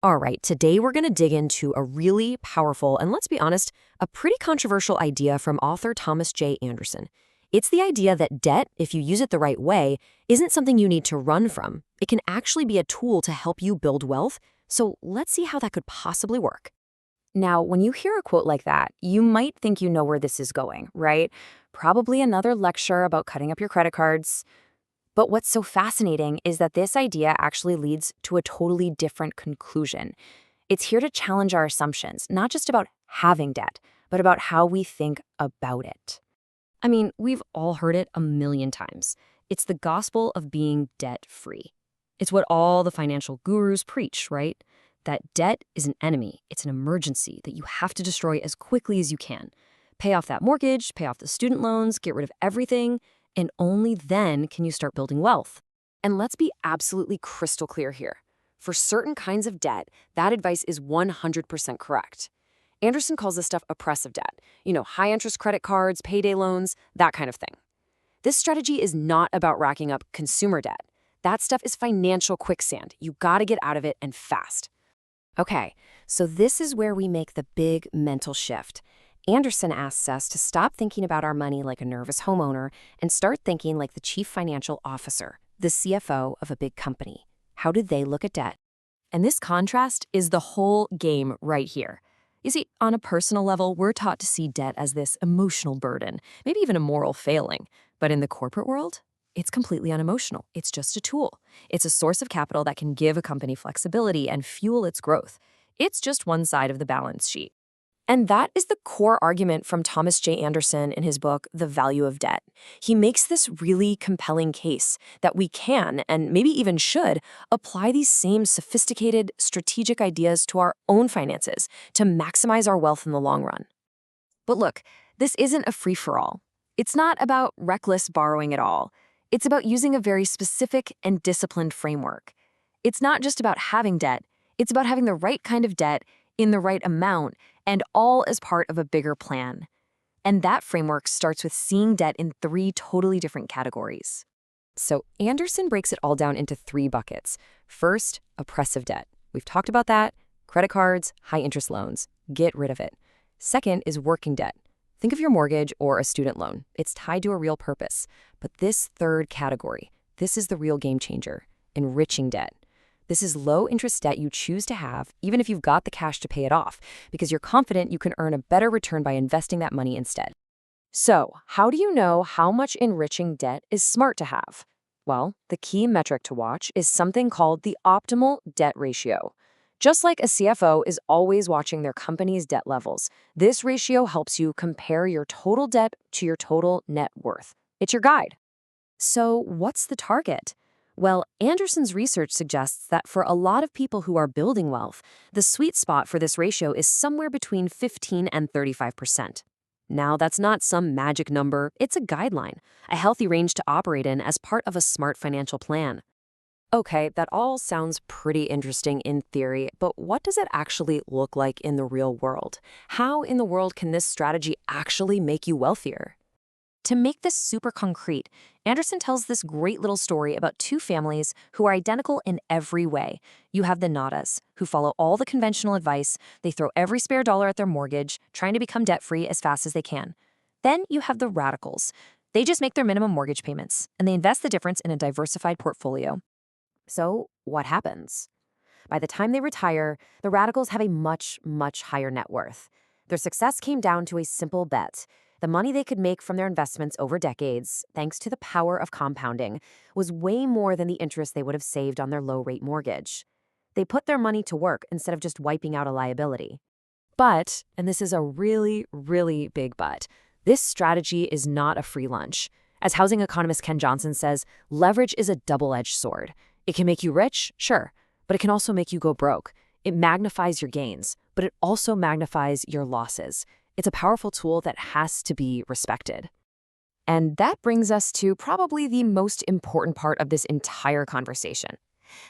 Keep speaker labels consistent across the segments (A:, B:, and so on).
A: All right, today we're going to dig into a really powerful and, let's be honest, a pretty controversial idea from author Thomas J. Anderson. It's the idea that debt, if you use it the right way, isn't something you need to run from. It can actually be a tool to help you build wealth. So let's see how that could possibly work. Now, when you hear a quote like that, you might think you know where this is going, right? Probably another lecture about cutting up your credit cards. But what's so fascinating is that this idea actually leads to a totally different conclusion. It's here to challenge our assumptions, not just about having debt, but about how we think about it. I mean, we've all heard it a million times. It's the gospel of being debt-free. It's what all the financial gurus preach, right? That debt is an enemy. It's an emergency that you have to destroy as quickly as you can. Pay off that mortgage, pay off the student loans, get rid of everything, and only then can you start building wealth. And let's be absolutely crystal clear here. For certain kinds of debt, that advice is 100% correct. Anderson calls this stuff oppressive debt. High-interest credit cards, payday loans, that kind of thing. This strategy is not about racking up consumer debt. That stuff is financial quicksand. You gotta get out of it and fast. Okay, so this is where we make the big mental shift. Anderson asks us to stop thinking about our money like a nervous homeowner and start thinking like the chief financial officer, the CFO of a big company. How do they look at debt? And this contrast is the whole game right here. You see, on a personal level, we're taught to see debt as this emotional burden, maybe even a moral failing. But in the corporate world, it's completely unemotional. It's just a tool. It's a source of capital that can give a company flexibility and fuel its growth. It's just one side of the balance sheet. And that is the core argument from Thomas J. Anderson in his book, The Value of Debt. He makes this really compelling case that we can, and maybe even should, apply these same sophisticated, strategic ideas to our own finances to maximize our wealth in the long run. But look, this isn't a free-for-all. It's not about reckless borrowing at all. It's about using a very specific and disciplined framework. It's not just about having debt. It's about having the right kind of debt in the right amount, and all as part of a bigger plan. And that framework starts with seeing debt in 3 totally different categories. So Anderson breaks it all down into 3 buckets. First, oppressive debt. We've talked about that. Credit cards, high-interest loans. Get rid of it. Second is working debt. Think of your mortgage or a student loan. It's tied to a real purpose. But this third category, this is the real game changer. Enriching debt. This is low-interest debt you choose to have, even if you've got the cash to pay it off, because you're confident you can earn a better return by investing that money instead. So, how do you know how much enriching debt is smart to have? Well, the key metric to watch is something called the optimal debt ratio. Just like a CFO is always watching their company's debt levels, this ratio helps you compare your total debt to your total net worth. It's your guide. So, what's the target? Well, Anderson's research suggests that for a lot of people who are building wealth, the sweet spot for this ratio is somewhere between 15 and 35%. Now, that's not some magic number, it's a guideline, a healthy range to operate in as part of a smart financial plan. Okay, that all sounds pretty interesting in theory, but what does it actually look like in the real world? How in the world can this strategy actually make you wealthier? To make this super concrete, Anderson tells this great little story about 2 families who are identical in every way. You have the Nadas, who follow all the conventional advice. They throw every spare dollar at their mortgage, trying to become debt-free as fast as they can. Then you have the Radicals. They just make their minimum mortgage payments, and they invest the difference in a diversified portfolio. So what happens? By the time they retire, the Radicals have a much, much higher net worth. Their success came down to a simple bet. The money they could make from their investments over decades, thanks to the power of compounding, was way more than the interest they would have saved on their low-rate mortgage. They put their money to work instead of just wiping out a liability. But, and this is a really, really big but, this strategy is not a free lunch. As housing economist Ken Johnson says, leverage is a double-edged sword. It can make you rich, sure, but it can also make you go broke. It magnifies your gains, but it also magnifies your losses. It's a powerful tool that has to be respected. And that brings us to probably the most important part of this entire conversation.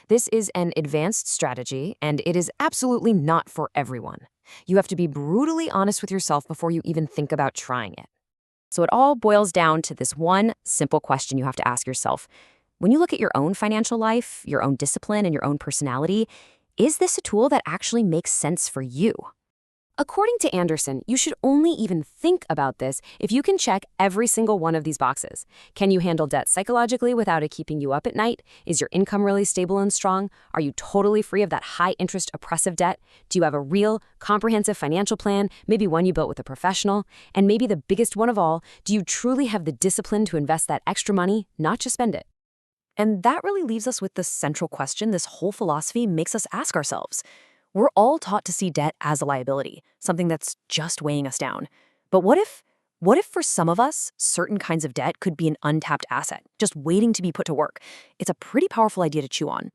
A: This is an advanced strategy, and it is absolutely not for everyone. You have to be brutally honest with yourself before you even think about trying it. So it all boils down to this one simple question you have to ask yourself. When you look at your own financial life, your own discipline, and your own personality, is this a tool that actually makes sense for you? According to Anderson, you should only even think about this if you can check every single one of these boxes. Can you handle debt psychologically without it keeping you up at night? Is your income really stable and strong? Are you totally free of that high-interest oppressive debt? Do you have a real, comprehensive financial plan, maybe one you built with a professional? And maybe the biggest one of all, do you truly have the discipline to invest that extra money, not just spend it? And that really leaves us with the central question this whole philosophy makes us ask ourselves. We're all taught to see debt as a liability, something that's just weighing us down. But what if for some of us, certain kinds of debt could be an untapped asset, just waiting to be put to work? It's a pretty powerful idea to chew on.